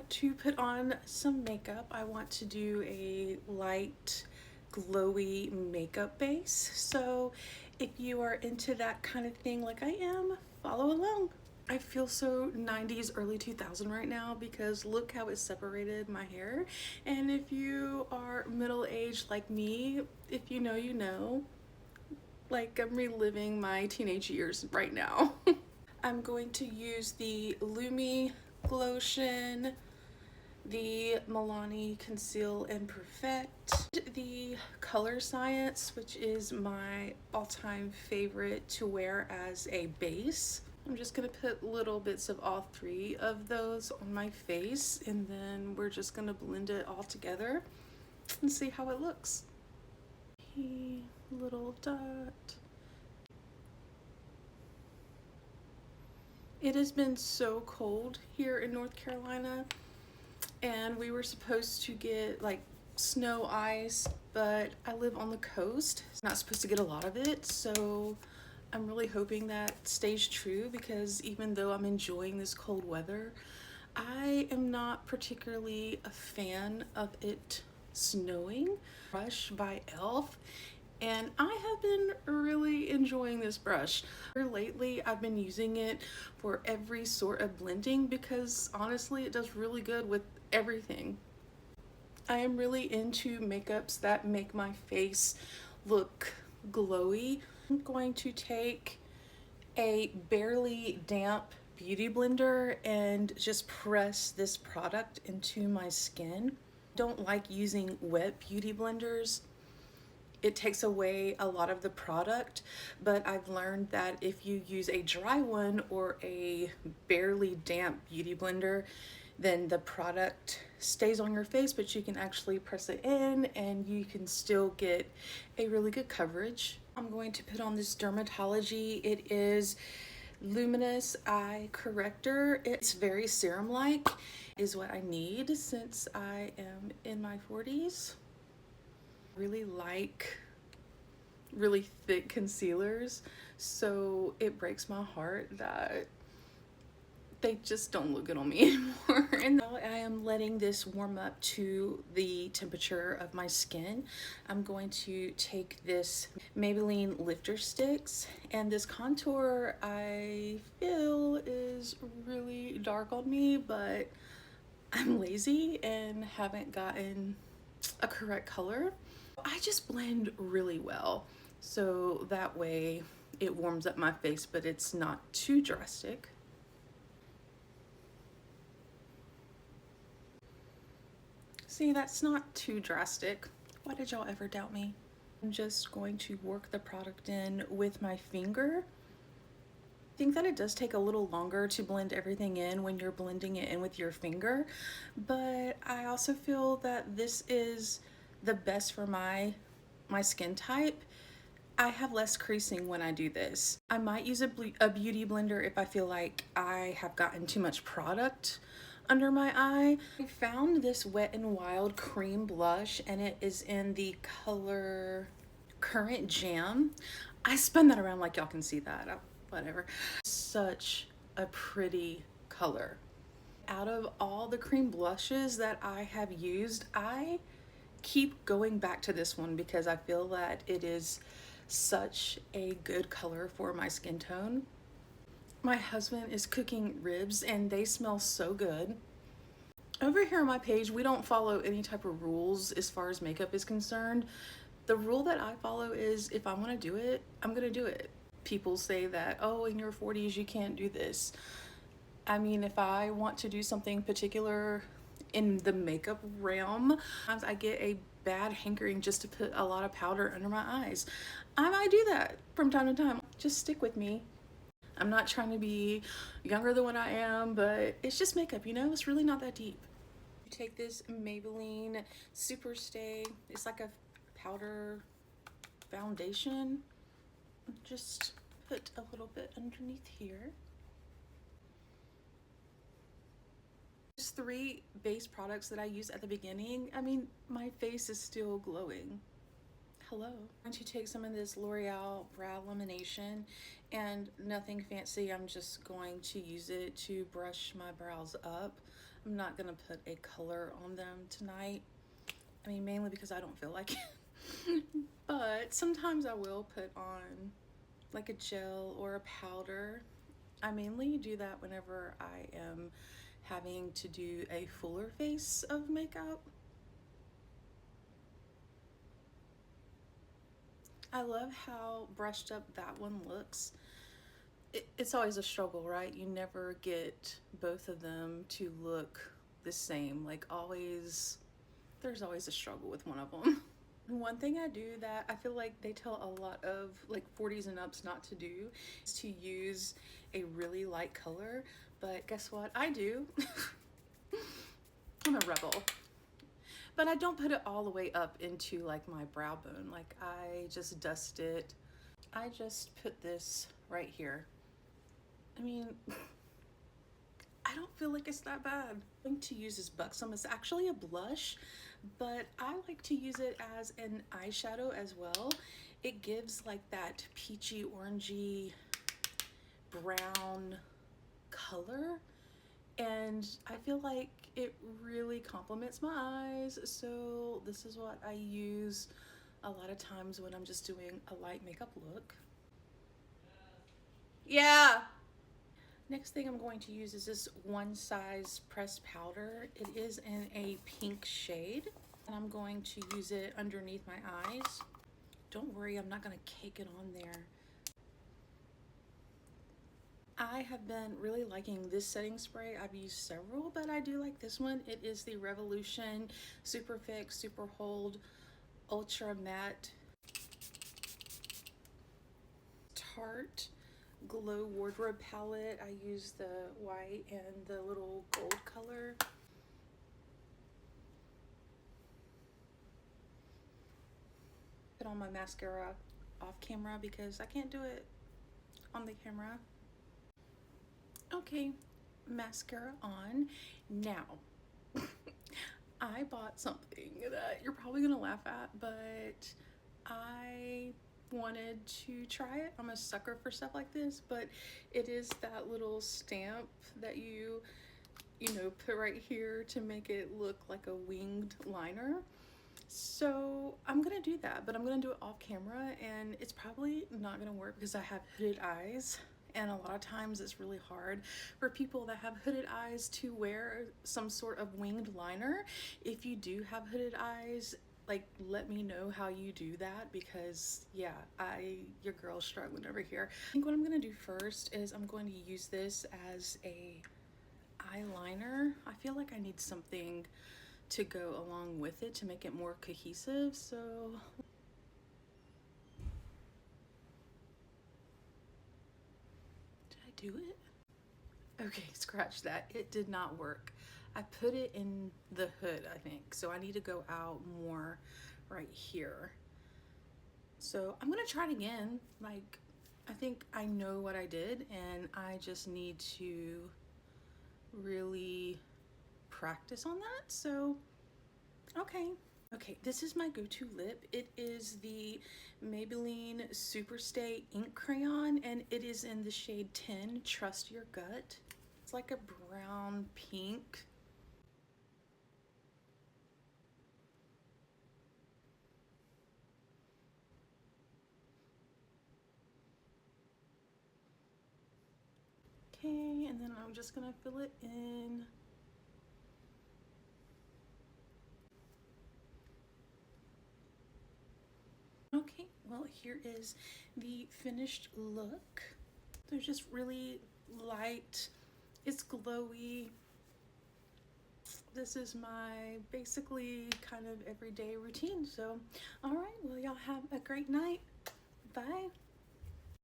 to put on some makeup. I want to do a light glowy makeup base. So if you are into that kind of thing like I am, follow along. I feel so 90s, early 2000 right now because look how it separated my hair. And if you are middle-aged like me, if you know, you know. Like I'm reliving my teenage years right now. I'm going to use the Lumi Glotion, the Milani Conceal and Perfect, the Color Science, which is my all-time favorite to wear as a base. I'm just gonna put little bits of all three of those on my face, and then we're just gonna blend it all together and see how it looks. A little dot. It has been so cold here in North Carolina, and we were supposed to get like snow, ice, but I live on the coast. It's not supposed to get a lot of it, so I'm really hoping that stays true because even though I'm enjoying this cold weather, I am not particularly a fan of it snowing. Brush by e.l.f. and I have been really enjoying this brush. Lately, I've been using it for every sort of blending because honestly, it does really good with everything. I am really into makeups that make my face look glowy. I'm going to take a barely damp beauty blender and just press this product into my skin. Don't like using wet beauty blenders. It takes away a lot of the product, but I've learned that if you use a dry one or a barely damp beauty blender, then the product stays on your face, but you can actually press it in and you can still get a really good coverage. I'm going to put on this Dermatology. It is Luminous Eye Corrector. It's very serum-like, is what I need since I am in my 40s. Really like really thick concealers, so it breaks my heart that they just don't look good on me anymore. And now I am letting this warm up to the temperature of my skin. I'm going to take this Maybelline Lifter Sticks, and this contour I feel is really dark on me, but I'm lazy and haven't gotten a correct color. I just blend really well, so that way it warms up my face, but it's not too drastic. See, that's not too drastic. Why did y'all ever doubt me? I'm just going to work the product in with my finger. I think that it does take a little longer to blend everything in when you're blending it in with your finger, but I also feel that this is the best for my skin type. I have less creasing when I do this. I might use a beauty blender if I feel like I have gotten too much product under my eye. I found this Wet n Wild cream blush, and it is in the color Current Jam. I spun that around like y'all can see that. Whatever. Such a pretty color. Out of all the cream blushes that I have used, I keep going back to this one because I feel that it is such a good color for my skin tone. My husband is cooking ribs and they smell so good. Over here on my page, we don't follow any type of rules as far as makeup is concerned. The rule that I follow is if I want to do it, I'm gonna do it. People say that, oh, in your 40s you can't do this. I mean, if I want to do something particular in the makeup realm, sometimes I get a bad hankering just to put a lot of powder under my eyes. I might do that from time to time. Just stick with me. I'm not trying to be younger than what I am, but it's just makeup, you know? It's really not that deep. You take this Maybelline Super Stay. It's like a powder foundation. Just put a little bit underneath here. There's 3 base products that I use at the beginning. I mean, my face is still glowing. Hello. I'm going to take some of this L'Oreal Brow Illumination, and nothing fancy. I'm just going to use it to brush my brows up. I'm not gonna put a color on them tonight. I mean, mainly because I don't feel like it. But sometimes I will put on like a gel or a powder. I mainly do that whenever I am having to do a fuller face of makeup. I love how brushed up that one looks. It's always a struggle, right? You never get both of them to look the same. Like always, there's always a struggle with one of them. One thing I do that I feel like they tell a lot of like 40s and ups not to do is to use a really light color, but guess what? I do. I'm a rebel. But I don't put it all the way up into like my brow bone. Like I just dust it. I just put this right here. I mean, I don't feel like it's that bad. I'm going to use this Buxom. It's actually a blush, but I like to use it as an eyeshadow as well. It gives like that peachy, orangey, brown color, and I feel like it really complements my eyes. So this is what I use a lot of times when I'm just doing a light makeup look. Yeah. Next thing I'm going to use is this One Size pressed powder. It is in a pink shade, and I'm going to use it underneath my eyes. Don't worry, I'm not gonna cake it on there. I have been really liking this setting spray. I've used several, but I do like this one. It is the Revolution Super Fix Super Hold Ultra Matte Tarte Glow Wardrobe Palette. I use the white and the little gold color. Put on my mascara off camera because I can't do it on the camera. Okay, mascara on. Now, I bought something that you're probably gonna laugh at, but I wanted to try it. I'm a sucker for stuff like this, but it is that little stamp that you know, put right here to make it look like a winged liner. So I'm gonna do that, but I'm gonna do it off camera, and it's probably not gonna work because I have hooded eyes, and a lot of times it's really hard for people that have hooded eyes to wear some sort of winged liner. If you do have hooded eyes, like, let me know how you do that, because yeah, your girl's struggling over here. I think what I'm gonna do first is I'm going to use this as a eyeliner. I feel like I need something to go along with it to make it more cohesive. So did I do it? Okay, scratch that. It did not work. I put it in the hood, I think. So I need to go out more right here. So I'm gonna try it again. Like, I think I know what I did, and I just need to really practice on that. So, okay. Okay, this is my go-to lip. It is the Maybelline Superstay Ink Crayon, and it is in the shade 10, Trust Your Gut. It's like a brown pink. Okay, and then I'm just gonna fill it in. Okay, well, here is the finished look. They're just really light. It's glowy. This is my basically kind of everyday routine. So, all right, well, y'all have a great night. Bye.